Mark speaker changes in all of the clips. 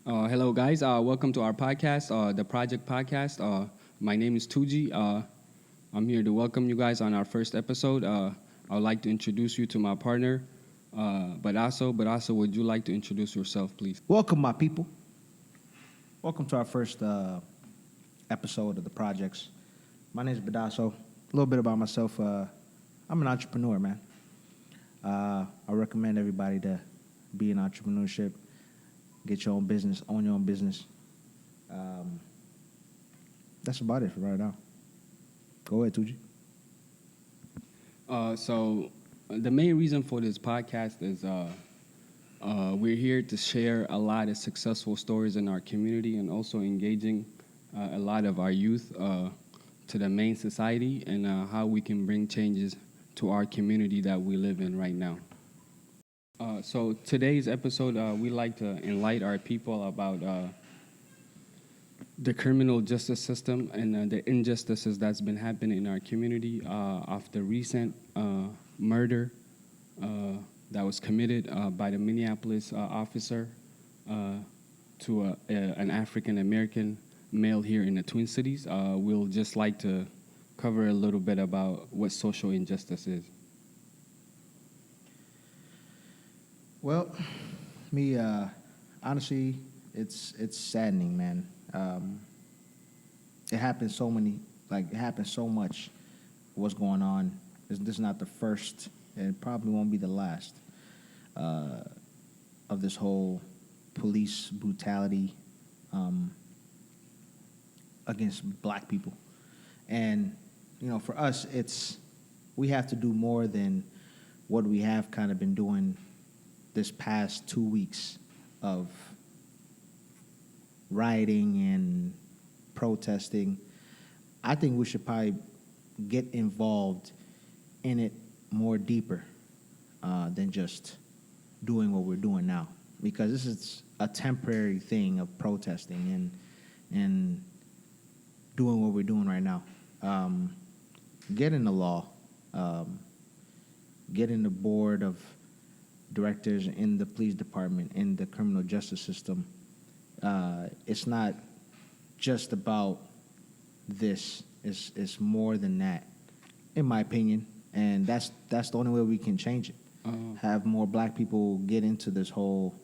Speaker 1: Hello, guys. Welcome to our podcast, the Project Podcast. My name is Tuji. I'm here to welcome you guys on our first episode. I would like to introduce you to my partner, But also, would you like to introduce yourself, please?
Speaker 2: Welcome, my people. Welcome to our first episode of the projects. My name is Badasso. A little bit about myself. I'm an entrepreneur, man. I recommend everybody to be in entrepreneurship, get your own business, own your own business. That's about it for right now. Go ahead, Tuji.
Speaker 1: So, the main reason for this podcast is we're here to share a lot of successful stories in our community and also engaging a lot of our youth to the main society and how we can bring changes to our community that we live in right now. So today's episode, we like to enlighten our people about the criminal justice system and the injustices that's been happening in our community after recent murder that was committed by the Minneapolis officer to an African American male here in the Twin Cities. We'll just like to cover a little bit about what social injustice is.
Speaker 2: Well, me, honestly, it's saddening, man. It happens it happens so much. What's going on? This is not the first, and it probably won't be the last of this whole police brutality against black people. And for us, we have to do more than what we have kind of been doing this past 2 weeks of rioting and protesting. I think we should probably get involved in it more deeper than just doing what we're doing now, because this is a temporary thing of protesting and doing what we're doing right now. Get in the law, get in the board of directors in the police department, in the criminal justice system. It's not just about this. It's more than that, in my opinion. And that's the only way we can change it. Have more black people get into this whole.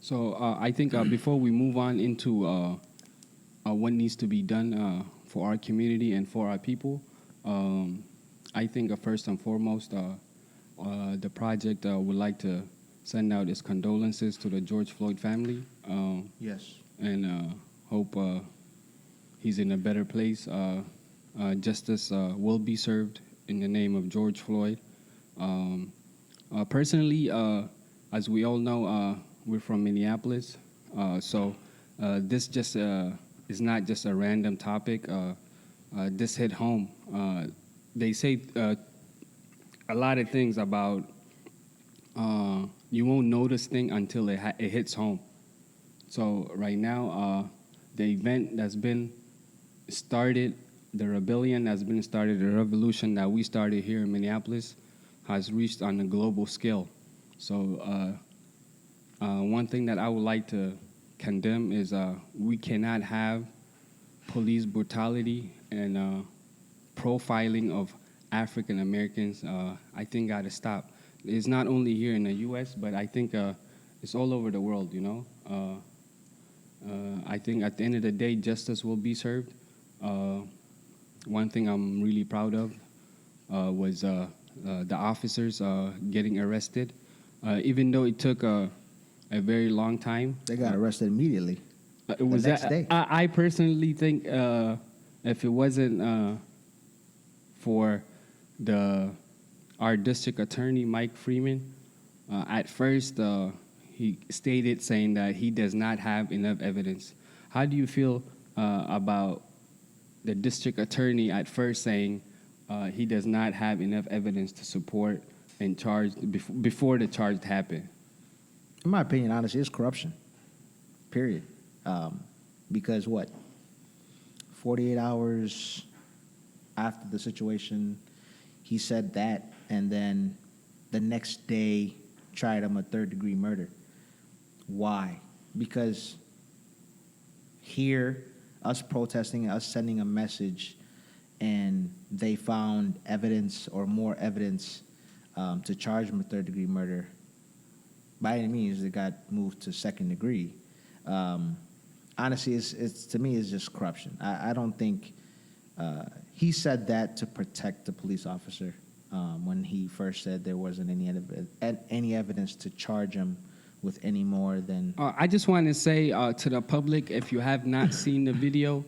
Speaker 1: So I think before we move on into what needs to be done for our community and for our people, I think first and foremost, the project would like to send out its condolences to the George Floyd family.
Speaker 2: Yes.
Speaker 1: And hope he's in a better place. Justice will be served in the name of George Floyd. Personally, as we all know, we're from Minneapolis, so this just is not just a random topic. This hit home. They say a lot of things about you won't notice thing until it hits home. So right now, the event that's been started, the rebellion that's been started, the revolution that we started here in Minneapolis has reached on a global scale. So one thing that I would like to condemn is we cannot have police brutality and profiling of African Americans. I think got to stop. It's not only here in the U.S., but I think it's all over the world, I think at the end of the day, justice will be served. One thing I'm really proud of was the officers getting arrested. Even though it took a very long time.
Speaker 2: They got arrested immediately.
Speaker 1: It was
Speaker 2: the next day.
Speaker 1: I personally think if it wasn't for our district attorney, Mike Freeman, at first he stated saying that he does not have enough evidence. How do you feel about the district attorney at first saying he does not have enough evidence to support and charge before the charge happened?
Speaker 2: In my opinion, honestly, it's corruption. Period. Because 48 hours after the situation, he said that, and then the next day tried him a third-degree murder. Why? because here, us protesting, us sending a message, and they found evidence or more evidence to charge him with third-degree murder. By any means, it got moved to second degree. Honestly, it's to me, it's just corruption. I don't think he said that to protect the police officer when he first said there wasn't any evidence to charge him with any more than.
Speaker 1: I just want to say to the public, if you have not seen the video,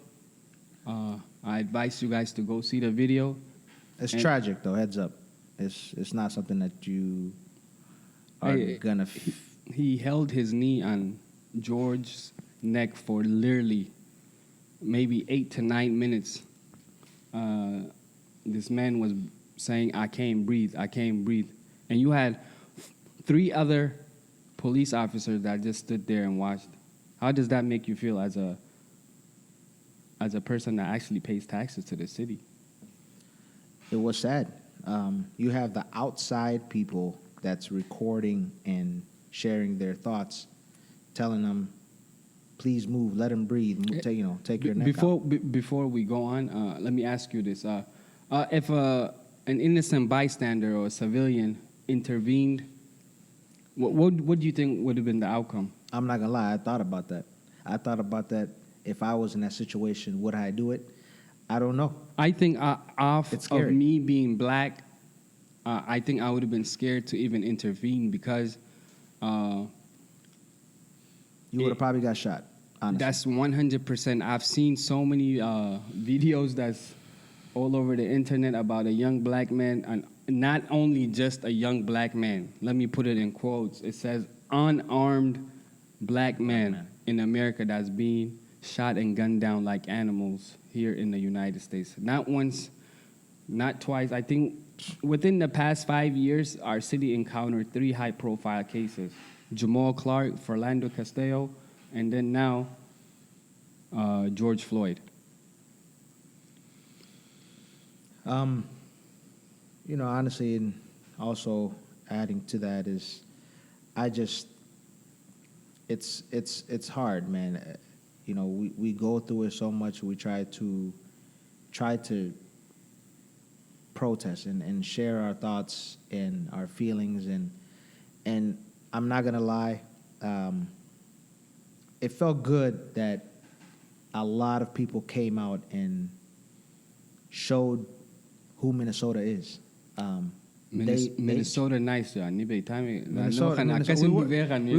Speaker 1: I advise you guys to go see the video.
Speaker 2: It's tragic, though. Heads up, it's not something that you are gonna.
Speaker 1: He held his knee on George's neck for literally maybe 8 to 9 minutes. This man was saying, "I can't breathe, I can't breathe," and you had 3 other police officers that just stood there and watched. How does that make you feel as a person that actually pays taxes to the city?
Speaker 2: It was sad. You have the outside people that's recording and sharing their thoughts, telling them, "Please move, let him breathe, take your neck out."
Speaker 1: Before we go on, let me ask you this: if an innocent bystander or a civilian intervened, what do you think would have been the outcome?
Speaker 2: I'm not gonna lie, I thought about that. If I was in that situation, would I do it? I don't know.
Speaker 1: I think off
Speaker 2: It's
Speaker 1: of
Speaker 2: scary.
Speaker 1: me being black, I think I would have been scared to even intervene because
Speaker 2: You would have probably got shot. Honestly.
Speaker 1: that's 100%. I've seen so many videos that's all over the internet about a young black man, and not only just a young black man. Let me put it in quotes. It says unarmed black man in America that's being shot and gunned down like animals here in the United States. Not once, not twice. I think within the past 5 years, our city encountered 3 high-profile cases: Jamal Clark, Philando Castillo, and then now George Floyd.
Speaker 2: Honestly, and also adding to that is, it's hard, man. We go through it so much. We try to protest and share our thoughts and our feelings, and I'm not gonna lie, it felt good that a lot of people came out and showed who Minnesota is.
Speaker 1: Minnesota nice, yeah.
Speaker 2: We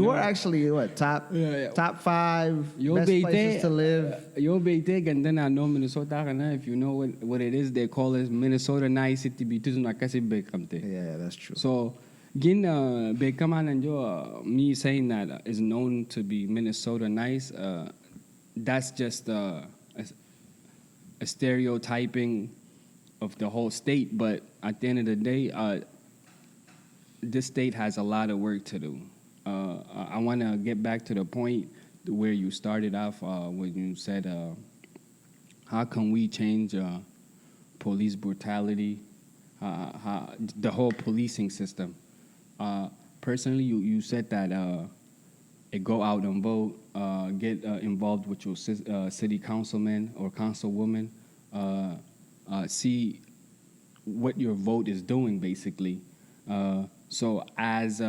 Speaker 2: were actually top 5 best places to live.
Speaker 1: Yo beite and then I know Minnesota kana. If you know what it is, they call it Minnesota nice city because na kasi bekamte.
Speaker 2: Yeah, that's true.
Speaker 1: So gin bekaman and yo me saying that is known to be Minnesota nice. That's just a stereotyping of the whole state, but at the end of the day, this state has a lot of work to do. I want to get back to the point where you started off when you said, how can we change police brutality, the whole policing system? Personally, you said that go out and vote, get involved with your city councilman or councilwoman, see what your vote is doing, basically. So as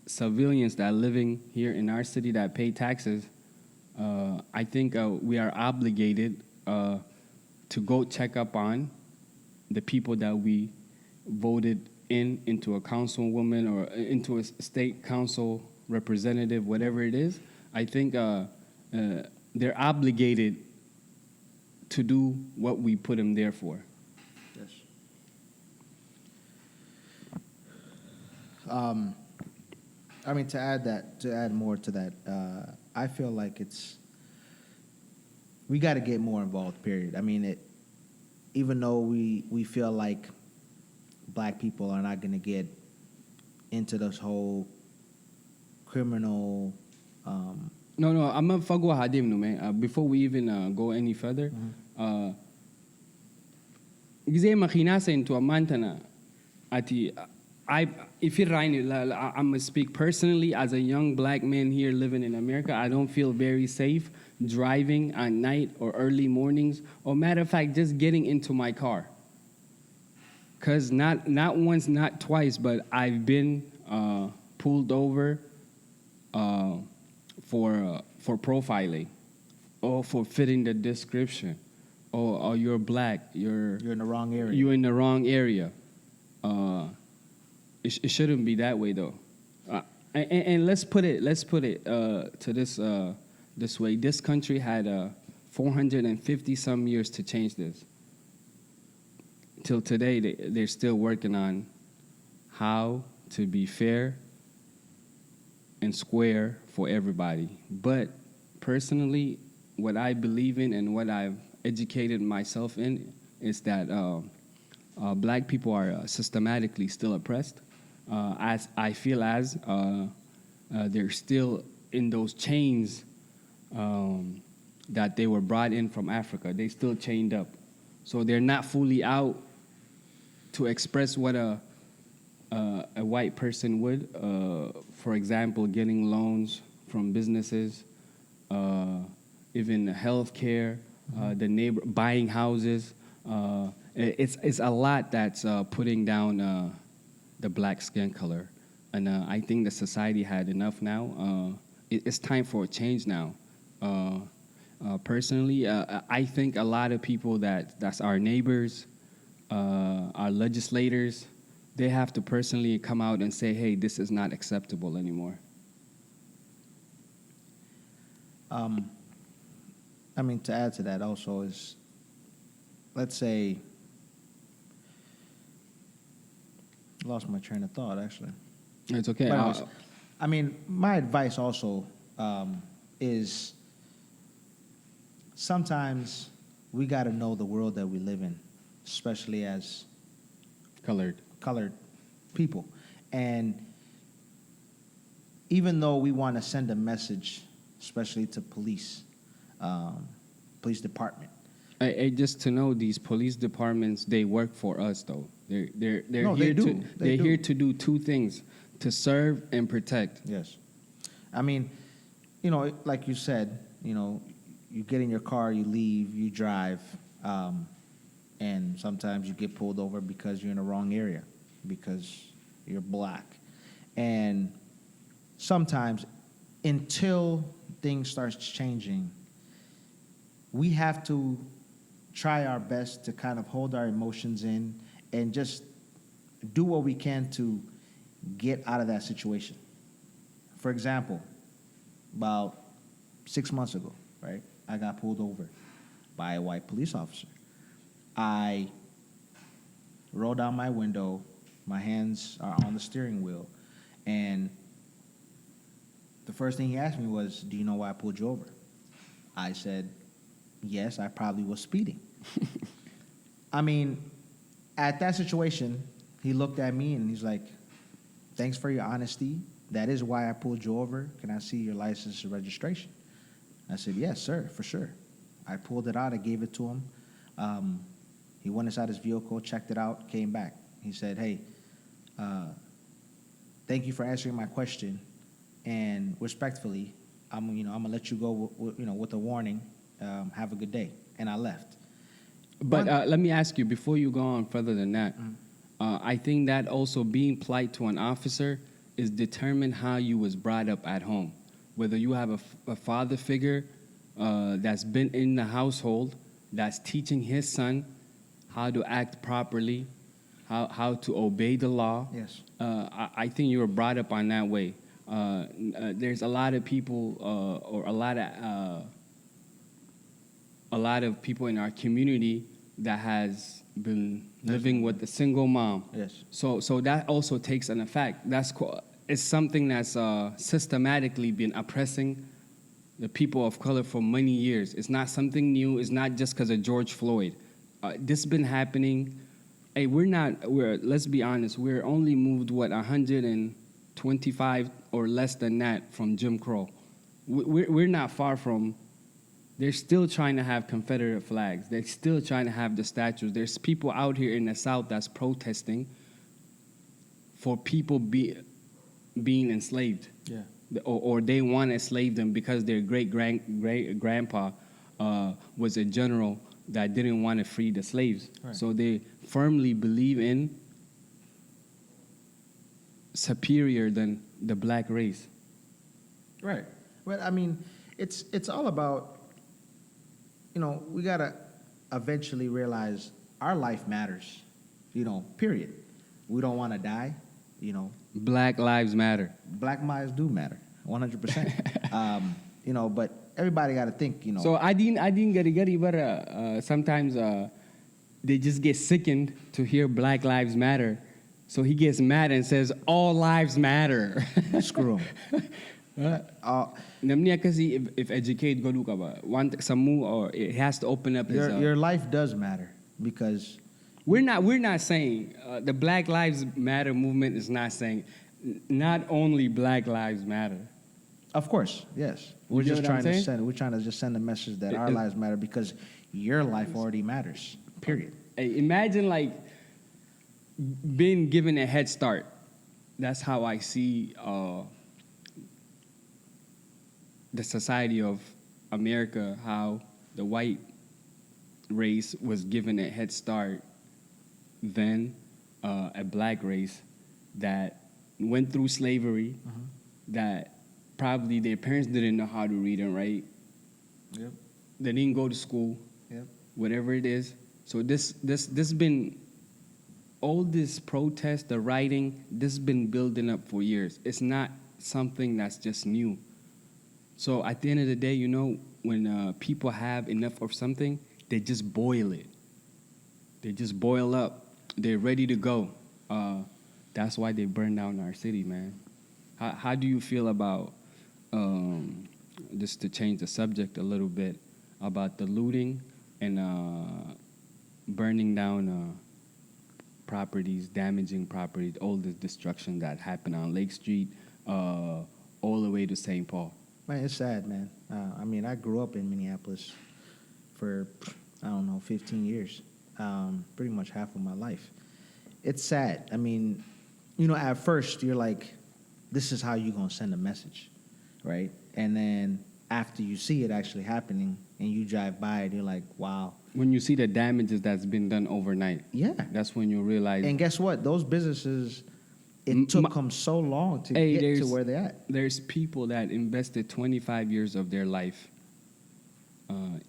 Speaker 1: civilians that are living here in our city that pay taxes, I think we are obligated to go check up on the people that we voted into a councilwoman or into a state council representative, whatever it is. I think they're obligated to do what we put them there for.
Speaker 2: Yes. To add more to that, I feel like we got to get more involved, period. Even though we feel like black people are not going to get into this whole criminal.
Speaker 1: No, I'm not fago hadim no man. Before we even go any further, gizay makina sa into a mantana ati if you're right, I'm gonna speak personally as a young black man here living in America. I don't feel very safe driving at night or early mornings, or matter of fact, just getting into my car. Cause not once, not twice, but I've been pulled over for profiling, or for fitting the description, or you're black, you're
Speaker 2: in the wrong area.
Speaker 1: you're in the wrong area. It shouldn't be that way though. And let's put it to this way. This country had 450 some years to change this. Till today, they're still working on how to be fair and square for everybody. But personally, what I believe in and what I've educated myself in is that black people are systematically still oppressed. As I feel as they're still in those chains that they were brought in from Africa. They still chained up. So they're not fully out to express what a white person would. For example, getting loans from businesses, even health care, the neighbor buying houses. It's a lot that's putting down the black skin color, and I think the society had enough now. It's time for a change now. Personally, I think a lot of people that's our neighbors, our legislators, they have to personally come out and say, hey, this is not acceptable anymore.
Speaker 2: I mean, to add to that also is, let's say, lost my train of thought, actually.
Speaker 1: It's okay.
Speaker 2: But anyways, I mean, my advice also is sometimes we got to know the world that we live in, especially as colored people. And even though we want to send a message, especially to police department.
Speaker 1: Just to know, these police departments, they work for us, though. They're
Speaker 2: No,
Speaker 1: here
Speaker 2: they do.
Speaker 1: to
Speaker 2: They
Speaker 1: they're
Speaker 2: do.
Speaker 1: here to do two things: to serve and protect.
Speaker 2: Yes. I mean, you know, like you said, you know, you get in your car, you leave, you drive, and sometimes you get pulled over because you're in the wrong area, because you're black. And sometimes, until things starts changing, we have to try our best to kind of hold our emotions in and just do what we can to get out of that situation. For example, about 6 months ago, right, I got pulled over by a white police officer. I rolled down my window, my hands are on the steering wheel, and the first thing he asked me was, do you know why I pulled you over? I said, yes, I probably was speeding. I mean, at that situation, he looked at me and he's like, thanks for your honesty. That is why I pulled you over. Can I see your license and registration? I said, yes, sir, for sure. I pulled it out. I gave it to him. He went inside his vehicle, checked it out, came back. He said, hey, thank you for answering my question. And respectfully, I'm gonna let you go with a warning. Have a good day. And I left.
Speaker 1: But let me ask you, before you go on further than that, I think that also being polite to an officer is determined how you was brought up at home. Whether you have a father figure that's been in the household, that's teaching his son how to act properly, how to obey the law.
Speaker 2: Yes.
Speaker 1: I think you were brought up on that way. There's a lot of people, or a lot of people in our community that has been living with a single mom.
Speaker 2: Yes.
Speaker 1: So that also takes an effect. It's something that's systematically been oppressing the people of color for many years. It's not something new. It's not just because of George Floyd. This has been happening. Hey, let's be honest, we're only moved, 125 or less than that from Jim Crow. We're not far from. They're still trying to have Confederate flags. They're still trying to have the statues. There's people out here in the South that's protesting for people being enslaved.
Speaker 2: Yeah.
Speaker 1: Or they want to enslave them because their great grandpa was a general that didn't want to free the slaves.
Speaker 2: Right.
Speaker 1: So they firmly believe in superior than the black race.
Speaker 2: Right. Well, I mean, it's all about, we gotta eventually realize our life matters. Period. We don't want to die.
Speaker 1: Black lives matter.
Speaker 2: Black lives do matter, 100%. But everybody got to think.
Speaker 1: So I didn't get it, but sometimes they just get sickened to hear Black Lives Matter. So he gets mad and says all lives matter.
Speaker 2: Screw him.
Speaker 1: Namnia kasi if educate go ka ba want samu or it has to open up his
Speaker 2: Your life does matter because
Speaker 1: we're not saying the Black Lives Matter movement is not saying not only Black Lives Matter.
Speaker 2: Of course, yes. We're
Speaker 1: You
Speaker 2: just
Speaker 1: get what I'm
Speaker 2: trying to
Speaker 1: saying?
Speaker 2: we're trying to just send a message that our lives matter because your life already matters. Period.
Speaker 1: Hey, imagine like being given a head start. That's how I see the society of America, how the white race was given a head start than a black race that went through slavery, that probably their parents didn't know how to read and write.
Speaker 2: Yep.
Speaker 1: They didn't go to school,
Speaker 2: Yep.
Speaker 1: whatever it is. So this been all this protest, the writing, this has been building up for years. It's not something that's just new. So at the end of the day, when people have enough of something, they just boil it. They just boil up. They're ready to go. That's why they burn down our city, man. How do you feel about, just to change the subject a little bit, about the looting and burning down properties, damaging properties, all the destruction that happened on Lake Street, all the way to St. Paul?
Speaker 2: Man, it's sad, man. I grew up in Minneapolis for, 15 years, pretty much half of my life. It's sad. At first you're like, this is how you're going to send a message, right? And then after you see it actually happening and you drive by it, you're like, wow.
Speaker 1: When you see the damages that's been done overnight,
Speaker 2: Yeah.
Speaker 1: that's when you realize.
Speaker 2: And guess what? Those businesses, it took them so long to get to where they're at.
Speaker 1: There's people that invested 25 years of their life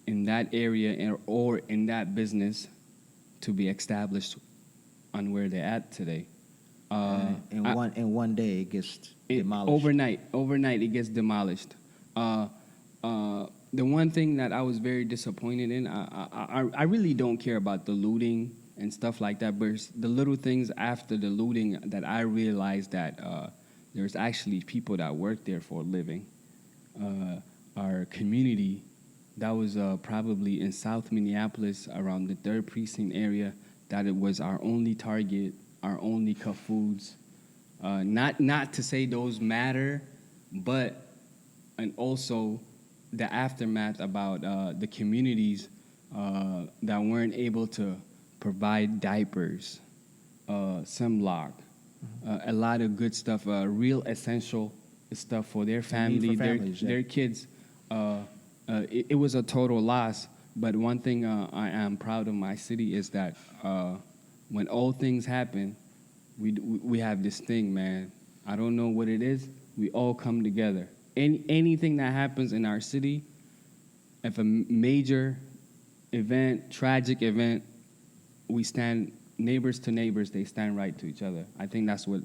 Speaker 1: in that area or in that business to be established on where they're at today.
Speaker 2: In one day, it gets demolished.
Speaker 1: Overnight, it gets demolished. The one thing that I was very disappointed in, I really don't care about the looting and stuff like that, but it's the little things after the looting that I realized that there's actually people that work there for a living. Our community, that was probably in South Minneapolis, around the 3rd Precinct area, that it was our only target, our only cut foods. Not to say those matter, and also the aftermath about the communities that weren't able to provide diapers, sunblock, a lot of good stuff, real essential stuff for their family, their kids. It was a total loss. But one thing I am proud of my city is that when all things happen, we have this thing, man. I don't know what it is. We all come together. Anything that happens in our city, if a major event, tragic event, we stand neighbors to neighbors. They stand right to each other. I think that's what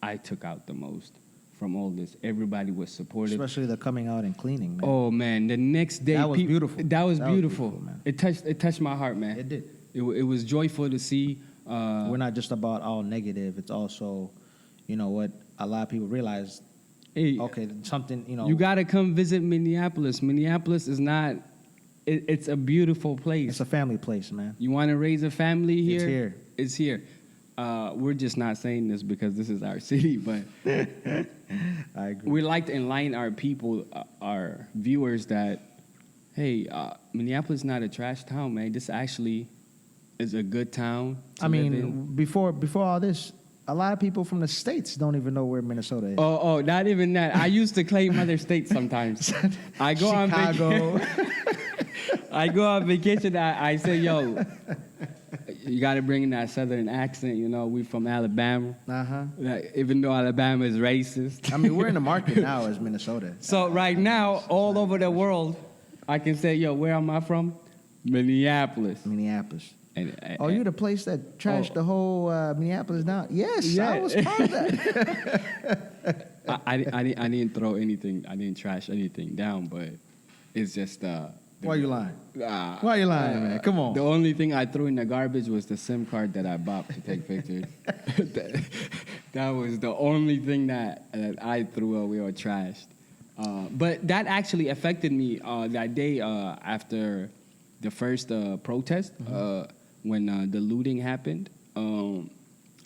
Speaker 1: I took out the most from all this. Everybody was supportive.
Speaker 2: Especially the coming out and cleaning, man.
Speaker 1: Oh man, the next day
Speaker 2: That was beautiful.
Speaker 1: That was beautiful,
Speaker 2: man.
Speaker 1: It touched my heart, man.
Speaker 2: It did.
Speaker 1: It was joyful to see.
Speaker 2: We're not just about all negative. It's also, what a lot of people realize.
Speaker 1: Hey,
Speaker 2: Okay, something,
Speaker 1: you gotta come visit Minneapolis. Minneapolis is not. It's a beautiful place.
Speaker 2: It's a family place, man.
Speaker 1: You want to raise a family here?
Speaker 2: It's here.
Speaker 1: It's here. We're just not saying this because this is our city, but
Speaker 2: I agree.
Speaker 1: we like to enlighten our people, our viewers, that hey, Minneapolis is not a trash town, man. This actually is a good town to live in.
Speaker 2: Before all this, a lot of people from the States don't even know where Minnesota is.
Speaker 1: Oh, not even that. I used to claim other states sometimes. I go on
Speaker 2: Chicago.
Speaker 1: I go on vacation. I say, yo, you got to bring in that southern accent. You know, we from Alabama. Like, even though Alabama is racist.
Speaker 2: I mean, we're in the market now as Minnesota.
Speaker 1: So right now, all over the world, I can say, yo, where am I from? Minneapolis.
Speaker 2: Minneapolis.
Speaker 1: And,
Speaker 2: Oh, you the place that trashed the whole Minneapolis down? Yes,
Speaker 1: Yeah.
Speaker 2: I was part of that.
Speaker 1: I didn't throw anything. I didn't trash anything down, but it's just.
Speaker 2: Why you lying? Why are you lying, man? Come on.
Speaker 1: The only thing I threw in the garbage was the SIM card that I bought to take pictures. that was the only thing that I threw away or trashed. But that actually affected me that day after the first protest, when the looting happened. I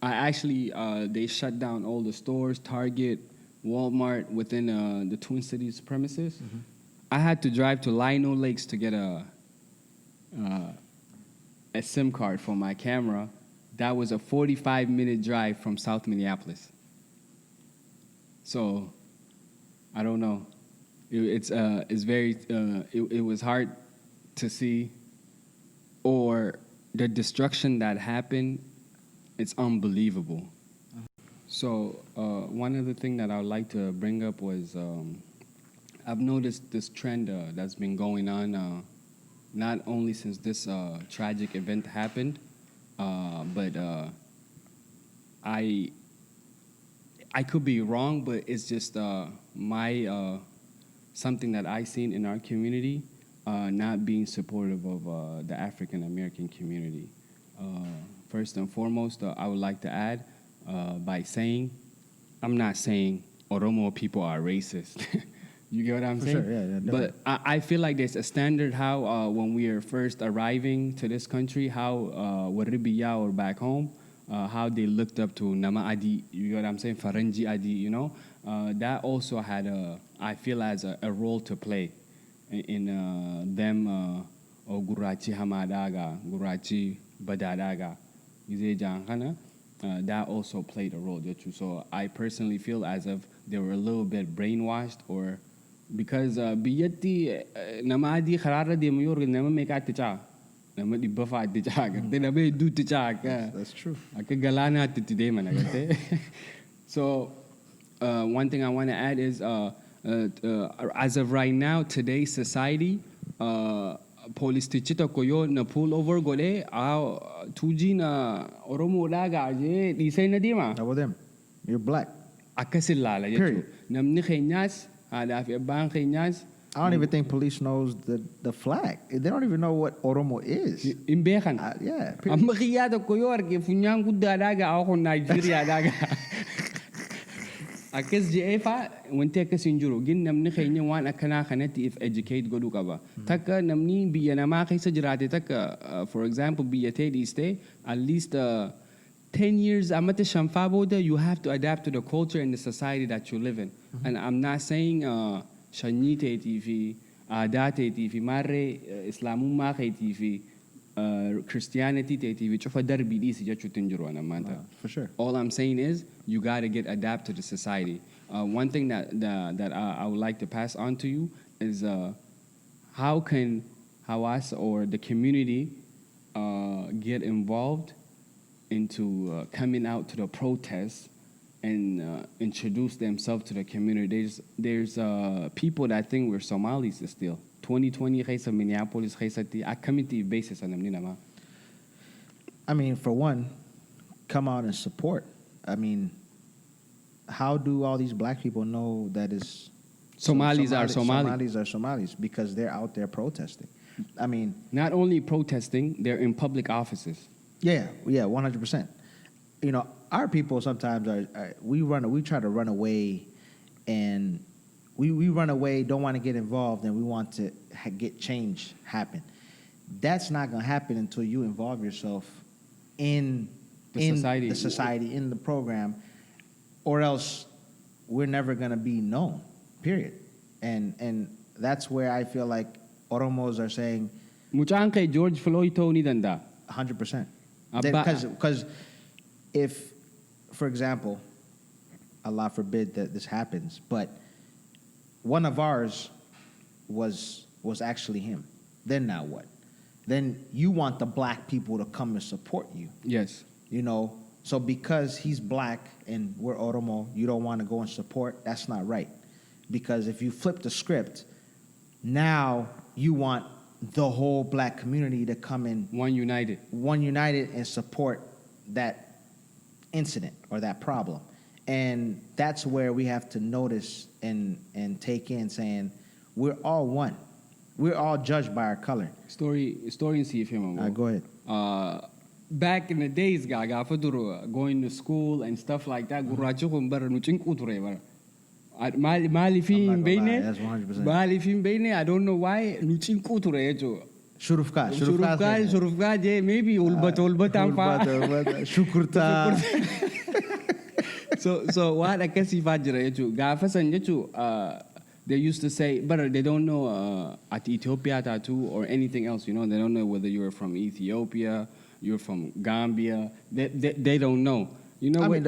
Speaker 1: actually, they shut down all the stores, Target, Walmart within the Twin Cities premises. I had to drive to Lino Lakes to get a SIM card for my camera. That was a 45-minute drive from South Minneapolis. So, I don't know. It's very. It was hard to see, or the destruction that happened. It's unbelievable. So, one other thing that I would like to bring up was. I've noticed this trend that's been going on, not only since this tragic event happened, but I could be wrong, but it's just my something that I seen in our community, not being supportive of the African American community. First and foremost, I would like to add by saying, I'm not saying Oromo people are racist. You get what I'm saying?
Speaker 2: Sure, yeah,
Speaker 1: but I feel like there's a standard how when we are first arriving to this country, how Waribiya or back home, how they looked up to Nama Adi, you get what I'm saying? Faranji Adi, you know? That also had, I feel, as a role to play in them, Gurachi Hamadaga, Gurachi Badadaga, that also played a role. So I personally feel as if they were a little bit brainwashed, or because biyati namadi kharara de mayor nama mekaticha nama di bafa ticha garte nama du ticha ka.
Speaker 2: That's true.
Speaker 1: Galana today man garte. So one thing I want to add is as of right now, today's society, police tichita koyo na pull over gole tuji na oromo daga je di say na di ma.
Speaker 2: How about them? You're black.
Speaker 1: Akasilala
Speaker 2: Period.
Speaker 1: Namni kenyas ada fi bang kenyas.
Speaker 2: I don't even think police knows the flag. They don't even know what Oromo is.
Speaker 1: Imbekan.
Speaker 2: Yeah. Period.
Speaker 1: Amma kiyata koyo arke funyang kuda daga ako Nigeria daga. Akes je fa wante ka sinjuro gin namni kenya wan akana kanati if educate godu kaba. Taka namni biya na ma kaysa jirate taka for example biya te stay at least 10 years, you have to adapt to the culture and the society that you live in. And I'm not saying Shanite TV, Adate TV, Mare, Islamumma TV, Christianity TV,
Speaker 2: For sure.
Speaker 1: All I'm saying is you got to get adapted to society. One thing that I would like to pass on to you is how can Hawass or the community get involved into coming out to the protests and introduce themselves to the community. There's people that think we're Somalis still. 2020, Minneapolis, a community basis.
Speaker 2: I mean, for one, come out and support. I mean, how do all these black people know that is
Speaker 1: Somalis are Somali?
Speaker 2: Somalis are Somalis because they're out there protesting. I mean,
Speaker 1: not only protesting, they're in public offices.
Speaker 2: Yeah, 100%. You know, our people sometimes we try to run away, and we run away, don't want to get involved, and we want to get change happen. That's not going to happen until you involve yourself in the society, in the program, or else we're never going to be known, period. And that's where I feel like Oromos are saying,
Speaker 1: Muchanke George Floyd Tony Danda.
Speaker 2: 100%. Because if for example, Allah forbid that this happens, but one of ours was actually him. Then now what? Then you want the black people to come and support you.
Speaker 1: Yes.
Speaker 2: You know, so because he's black and we're Oromo, you don't want to go and support. That's not right. Because if you flip the script, now you want the whole black community to come in
Speaker 1: One united.
Speaker 2: and support that incident or that problem. And that's where we have to notice and take in saying we're all one. We're all judged by our color.
Speaker 1: Story in see film.
Speaker 2: Go ahead.
Speaker 1: Back in the days, gaga faduro going to school and stuff like that. Guracho kumbara nuching kuture bara. Mali fi
Speaker 2: I'm not gonna lie,
Speaker 1: bene.
Speaker 2: that's 100%.
Speaker 1: Mali fi bene. I don't know why nuching kuture jo.
Speaker 2: Shurufka
Speaker 1: je maybe ulbat ampa.
Speaker 2: Shukurta.
Speaker 1: So what I guess if I jo gafa sanje jo. They used to say, but they don't know at Ethiopia tattoo or anything else. You know, they don't know whether you're from Ethiopia, you're from Gambia. They don't know. You know,
Speaker 2: I mean,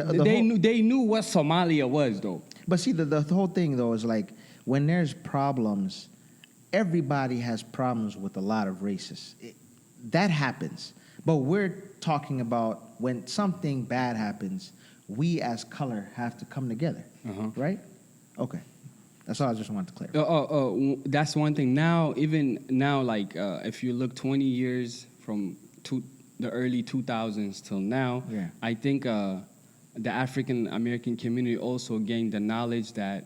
Speaker 1: they knew what Somalia was though.
Speaker 2: But see, the whole thing though is like when there's problems, everybody has problems with a lot of races. That happens. But we're talking about when something bad happens, we as color have to come together, right? Okay. That's all I just wanted to clarify.
Speaker 1: That's one thing. Now, even now, like if you look 20 years from the early 2000s till now, I think the African American community also gained the knowledge that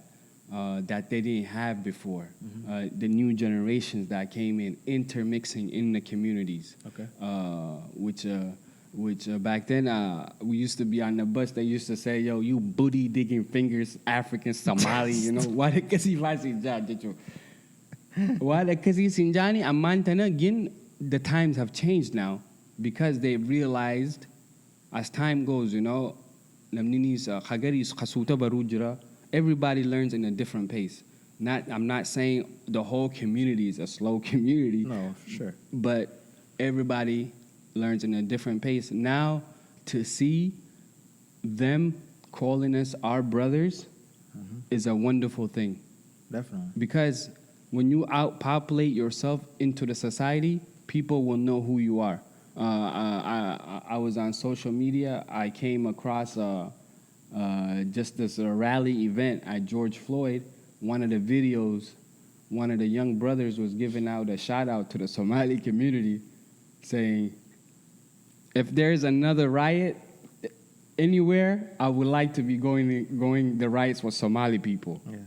Speaker 1: they didn't have before. The new generations that came in, intermixing in the communities.
Speaker 2: Okay.
Speaker 1: Which back then we used to be on the bus. They used to say, "Yo, you booty digging fingers, African Somali." You know why? Because he was in why? Because he's in Johnny and Montana. Again, the times have changed now because they realized as time goes, you know, everybody learns in a different pace. I'm not saying the whole community is a slow community.
Speaker 2: No, sure.
Speaker 1: But everybody learns in a different pace. Now, to see them calling us our brothers is a wonderful thing.
Speaker 2: Definitely.
Speaker 1: Because when you outpopulate yourself into the society, people will know who you are. I was on social media. I came across just this rally event at George Floyd. One of the videos, one of the young brothers was giving out a shout out to the Somali community, saying, if there's another riot anywhere, I would like to be going the riots with Somali people.
Speaker 2: Yeah.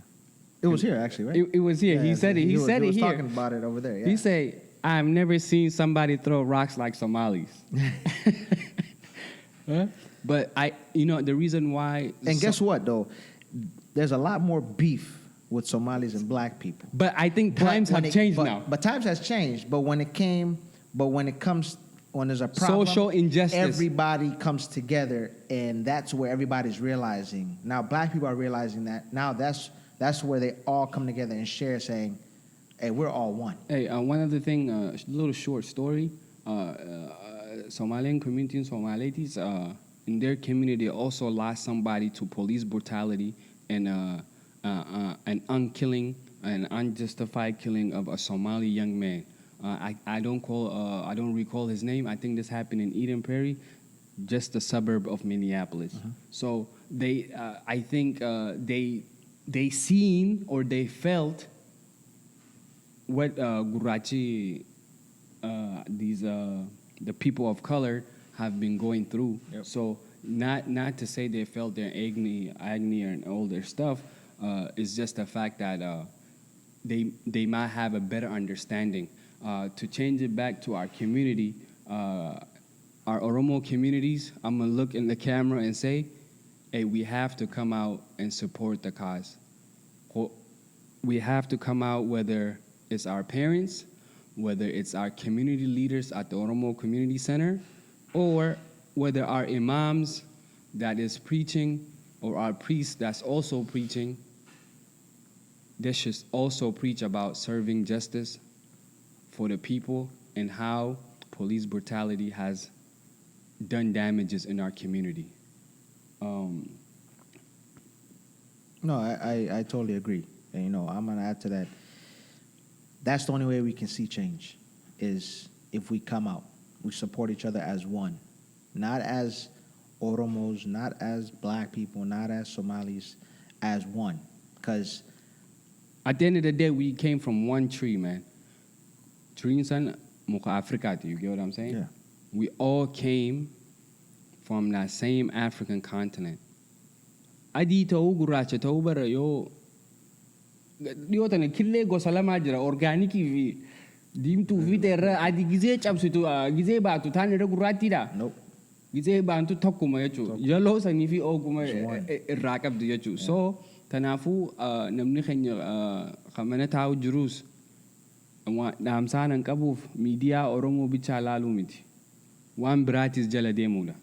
Speaker 2: It was here, actually, right?
Speaker 1: It was here.
Speaker 2: Yeah,
Speaker 1: he said it. He said it
Speaker 2: was
Speaker 1: here.
Speaker 2: talking about it over there. Yeah.
Speaker 1: He said, I've never seen somebody throw rocks like Somalis. Huh? But the reason why...
Speaker 2: And guess what, though? There's a lot more beef with Somalis and black people.
Speaker 1: But I think times have changed now.
Speaker 2: But times has changed. But when there's a problem,
Speaker 1: social injustice,
Speaker 2: everybody comes together, and that's where everybody's realizing. Now, black people are realizing that. Now, that's where they all come together and share, saying, hey, we're all one.
Speaker 1: Hey, one other thing, a little short story. Somalian community in Somalities, in their community, also lost somebody to police brutality and an unjustified killing of a Somali young man. I don't recall his name. I think this happened in Eden Prairie, just a suburb of Minneapolis. So I think they seen or they felt what Gurachi, the people of color have been going through.
Speaker 2: Yep.
Speaker 1: So not to say they felt their agony and all their stuff. It's just the fact that they might have a better understanding. To change it back to our community, our Oromo communities, I'm going to look in the camera and say, hey, we have to come out and support the cause. We have to come out, whether it's our parents, whether it's our community leaders at the Oromo Community Center, or whether our imams that is preaching or our priests that's also preaching. They should also preach about serving justice for the people and how police brutality has done damages in our community.
Speaker 2: No, I totally agree. And, I'm going to add to that. That's the only way we can see change is if we come out. We support each other as one. Not as Oromos, not as black people, not as Somalis, as one. Because
Speaker 1: at the end of the day, we came from one tree, man. Tree san muka Africa, you get what I'm saying?
Speaker 2: Yeah.
Speaker 1: We all came from that same African continent. Adii ta'uu gurraacha ta'uu bara yoo tana killee gosa lamaa jira orgaanikii fi diimtuu fi teerra adii gizee cabsitu gizee baatu taan irra gurraattiidha.
Speaker 2: nope.
Speaker 1: Gizee baantu tokkuma jechuudha. Yaloo sanii fi oguma irraa qabdu jechuudha. So kanaafuu namni keenya kan mana taa'u jirus dhaamsaan hin qabuuf miidiyaa Oromoo bichaa laaluu miti. Waan biraatis jala deemuudha.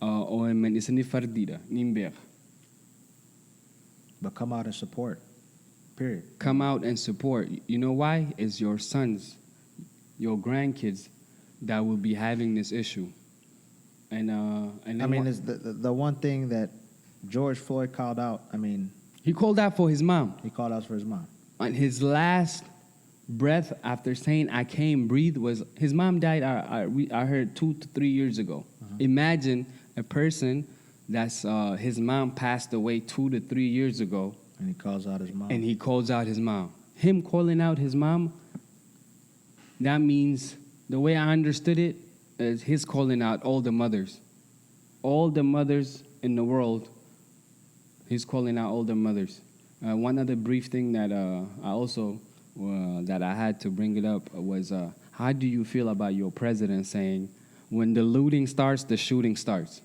Speaker 1: OMN isni fardiidha niin beeka.
Speaker 2: But come out and support. Period.
Speaker 1: Come out and support. You know why? It's your sons, your grandkids that will be having this issue. And
Speaker 2: I mean, it's the one thing that George Floyd called out. I mean,
Speaker 1: he called out for his mom.
Speaker 2: he called out for his mom.
Speaker 1: On his last breath after saying "I can't breathe" was his mom died. I heard 2 to 3 years ago. Imagine a person that's his mom passed away 2 to 3 years ago,
Speaker 2: And he calls out his mom.
Speaker 1: and he calls out his mom. Him calling out his mom, that means the way I understood it is his calling out all the mothers in the world. He's calling out all the mothers. One other brief thing that I also that I had to bring it up was how do you feel about your president saying when the looting starts, the shooting starts?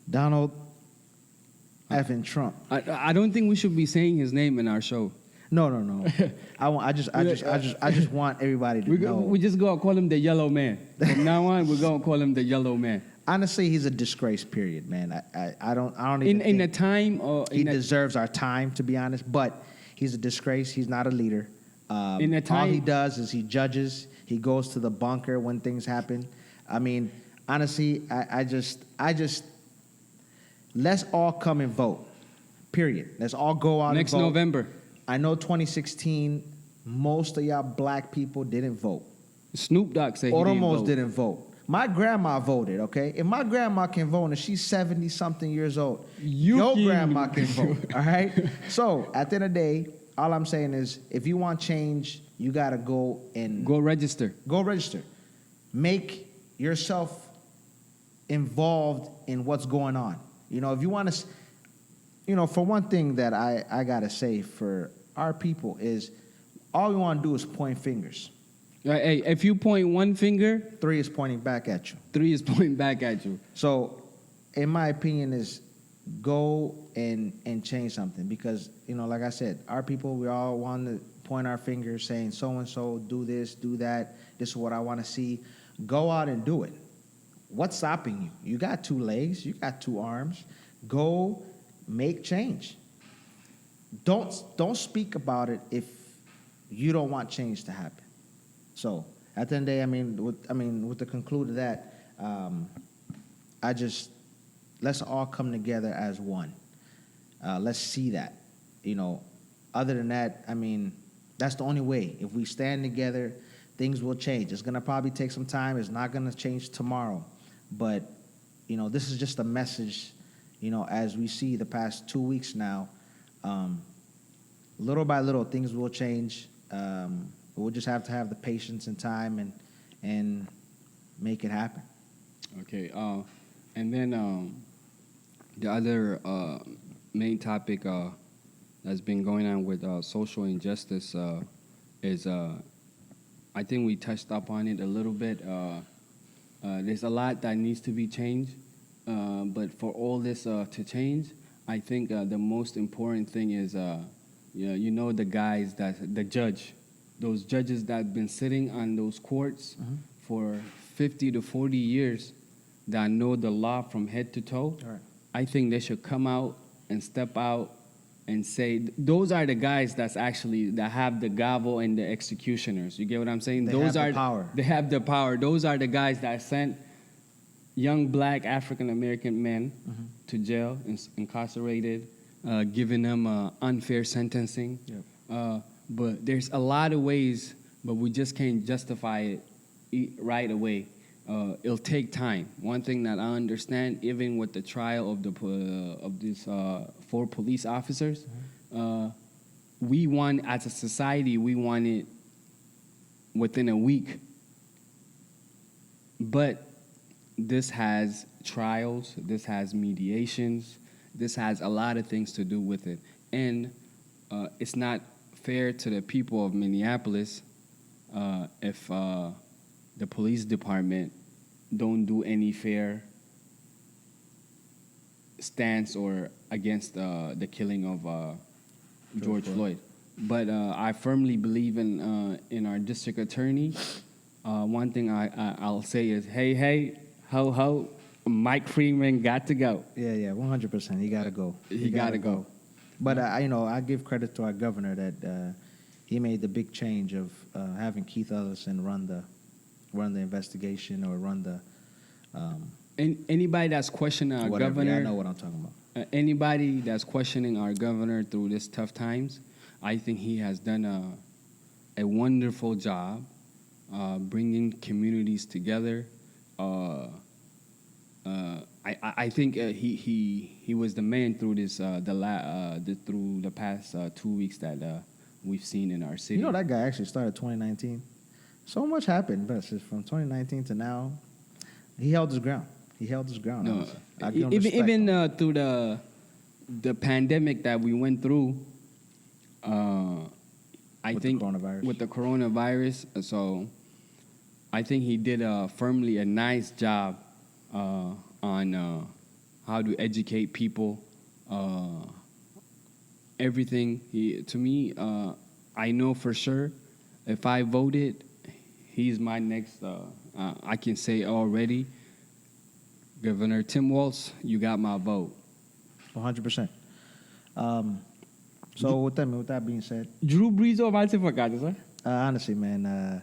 Speaker 2: Donald effing Trump.
Speaker 1: I don't think we should be saying his name in our show.
Speaker 2: No. I just want everybody to know.
Speaker 1: We just gonna call him the yellow man. From now on, we're gonna call him the yellow man.
Speaker 2: Honestly, he's a disgrace. Period, man. I don't even
Speaker 1: In a
Speaker 2: think
Speaker 1: time or
Speaker 2: he deserves our time, to be honest. But he's a disgrace. He's not a leader.
Speaker 1: In a time-
Speaker 2: all he does is he judges. He goes to the bunker when things happen. I mean, honestly, I just let's all come and vote. Period. Let's all go out
Speaker 1: next
Speaker 2: and vote.
Speaker 1: November.
Speaker 2: I know 2016, most of y'all black people didn't vote.
Speaker 1: Snoop Dogg said he didn't
Speaker 2: Oromos
Speaker 1: vote.
Speaker 2: didn't vote. My grandma voted, okay? If my grandma can vote and she's 70-something years old, your
Speaker 1: can
Speaker 2: grandma can vote, all right? So at the end of the day, all I'm saying is if you want change, you got to go and
Speaker 1: Go register.
Speaker 2: go register. Make yourself involved in what's going on. If you want to, for one thing that I got to say for our people is all we want to do is point fingers.
Speaker 1: Hey, if you point one finger,
Speaker 2: 3 is pointing back at you.
Speaker 1: 3 is pointing back at you.
Speaker 2: So, in my opinion, is go and change something because like I said, our people, we all want to point our fingers saying so and so do this, do that. This is what I want to see. Go out and do it. What's stopping you? You got 2 legs. You got 2 arms. Go make change. Don't speak about it if you don't want change to happen. So at the end of the day, with the conclude of that, let's all come together as one. Let's see that. Other than that, that's the only way. If we stand together, things will change. It's gonna probably take some time. It's not gonna change tomorrow, but this is just a message. As we see the past 2 weeks now, little by little, things will change. We'll just have to have the patience and time and make it happen.
Speaker 1: Okay. And then the other main topic that's been going on with social injustice is I think we touched up on it a little bit. There's a lot that needs to be changed, but for all this to change, I think the most important thing is the guys the judge. Those judges that have been sitting on those courts for 50 to 40 years that know the law from head to toe,
Speaker 2: All right.
Speaker 1: I think they should come out and step out and say, those are the guys that have the gavel and the executioners. You get what I'm saying?
Speaker 2: They
Speaker 1: Those
Speaker 2: have
Speaker 1: are
Speaker 2: the power.
Speaker 1: They have the power. Those are the guys that sent young black African American men to jail, incarcerated, giving them unfair sentencing.
Speaker 2: Yep.
Speaker 1: But there's a lot of ways, but we just can't justify it right away. It'll take time. One thing that I understand, even with the trial of these 4 police officers, we want, as a society, we want it within a week. But this has trials, this has mediations, this has a lot of things to do with it. And it's not fair to the people of Minneapolis if the police department don't do any fair stance or against the killing of George Floyd. But I firmly believe in our district attorney. One thing I'll say is, hey, ho, ho, Mike Freeman got to go.
Speaker 2: Yeah, 100%. He got to go.
Speaker 1: He got to go.
Speaker 2: But I give credit to our governor that he made the big change of having Keith Ellison run the investigation or run the.
Speaker 1: And anybody that's questioning our
Speaker 2: whatever.
Speaker 1: governor,
Speaker 2: Yeah, I know what I'm talking about.
Speaker 1: Anybody that's questioning our governor through this tough times, I think he has done a wonderful job bringing communities together. I think he was the man through this through the past 2 weeks that we've seen in our city.
Speaker 2: You know, that guy actually started 2019. So much happened, but from 2019 to now, he held his ground.
Speaker 1: No,
Speaker 2: I give him
Speaker 1: even
Speaker 2: respect.
Speaker 1: through the pandemic that we went through, I
Speaker 2: With
Speaker 1: think
Speaker 2: the coronavirus.
Speaker 1: with the coronavirus. So I think he did firmly a nice job on how to educate people. Everything to me, I know for sure if I voted, he's my next. I can say already, Governor Tim Walz, you got my vote.
Speaker 2: 100%. So with that being said,
Speaker 1: Drew Brees or sir?
Speaker 2: honestly, man,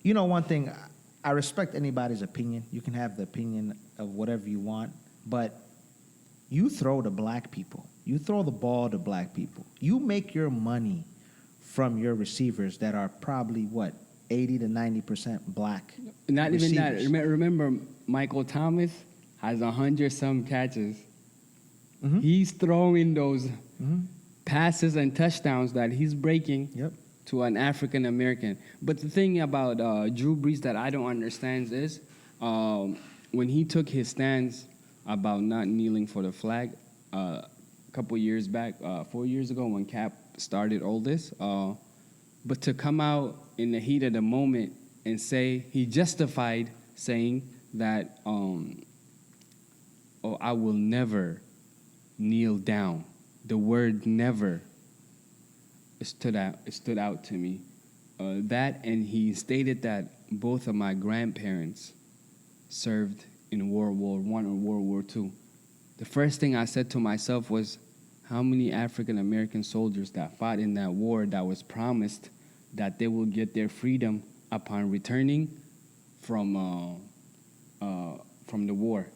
Speaker 2: one thing, I respect anybody's opinion. You can have the opinion of whatever you want, but you throw to black people. You throw the ball to black people. You make your money from your receivers that are probably, 80 to 90% black.
Speaker 1: Not
Speaker 2: receivers.
Speaker 1: even that. Remember, Michael Thomas has 100-some catches.
Speaker 2: Mhm.
Speaker 1: He's throwing those
Speaker 2: Mhm.
Speaker 1: passes and touchdowns that he's breaking
Speaker 2: Yep.
Speaker 1: to an African American. But the thing about Drew Brees that I don't understand is when he took his stance about not kneeling for the flag a couple years back, 4 years ago when Cap started all this, but to come out in the heat of the moment and say, he justified saying that, I will never kneel down. The word never stood out to me. That, and he stated that both of my grandparents served in World War I or World War II. The first thing I said to myself was, how many African American soldiers that fought in that war that was promised that they will get their freedom upon returning from the war?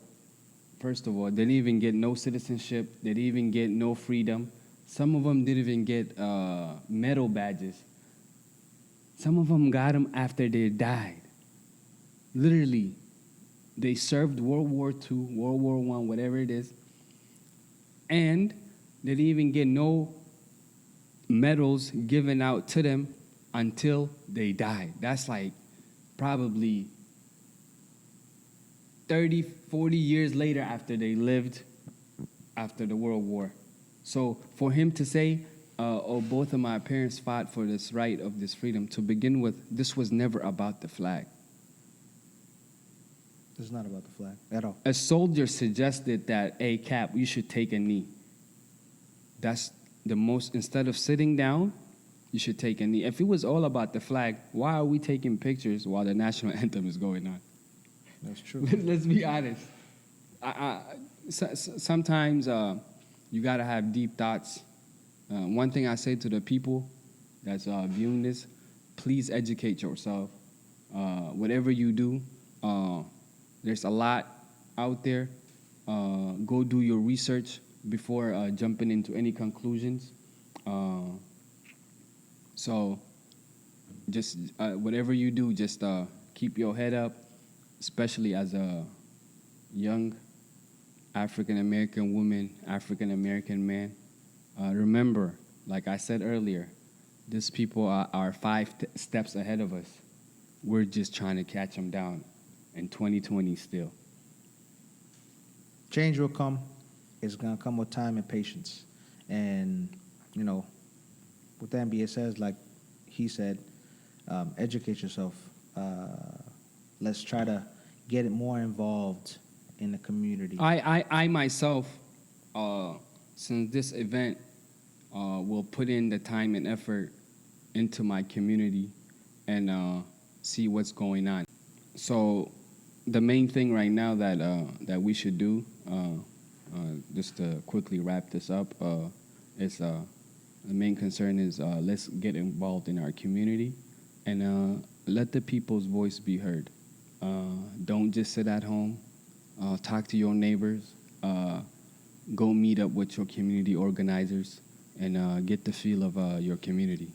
Speaker 1: First of all, they didn't even get no citizenship. They didn't even get no freedom. Some of them didn't even get medal badges. Some of them got them after they died. Literally, they served World War II, World War I, whatever it is, and they didn't even get no medals given out to them until they died. That's like probably 30, 40 years later after they lived after the World War. So for him to say, both of my parents fought for this right of this freedom, to begin with, this was never about the flag.
Speaker 2: It's not about the flag at all.
Speaker 1: A soldier suggested that, hey, Cap, you should take a knee. That's the most, instead of sitting down, you should take a knee. If it was all about the flag, why are we taking pictures while the national anthem is going on?
Speaker 2: That's true.
Speaker 1: Let's be honest. Sometimes you got to have deep thoughts. One thing I say to the people that's viewing this, please educate yourself. Whatever you do, there's a lot out there. Go do your research before jumping into any conclusions. So just whatever you do, just keep your head up, especially as a young African American woman, African American man. Remember, like I said earlier, these people are steps ahead of us. We're just trying to catch them down in 2020 still.
Speaker 2: Change will come. It's going to come with time and patience. And, you know, with that being said, like he said, educate yourself. Let's try to get it more involved in the community.
Speaker 1: I myself, since this event, will put in the time and effort into my community and see what's going on. So the main thing right now that we should do, just to quickly wrap this up, is the main concern is let's get involved in our community and let the people's voice be heard. Don't just sit at home. Talk to your neighbors. Go meet up with your community organizers and get the feel of your community.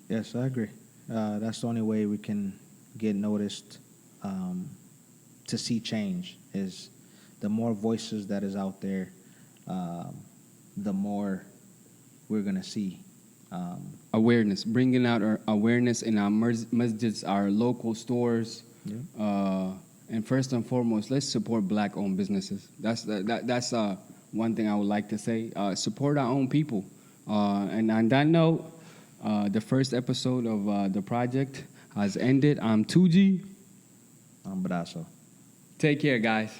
Speaker 2: Yes, I agree. That's the only way we can get noticed to see change is the more voices that is out there, the more we're going to see.
Speaker 1: Awareness, bringing out our awareness in our masjids, our local stores.
Speaker 2: Yeah.
Speaker 1: And first and foremost, let's support Black-owned businesses. That's one thing I would like to say. Support our own people. And on that note, the first episode of the project has ended. I'm 2G.
Speaker 2: I'm Brasso.
Speaker 1: Take care, guys.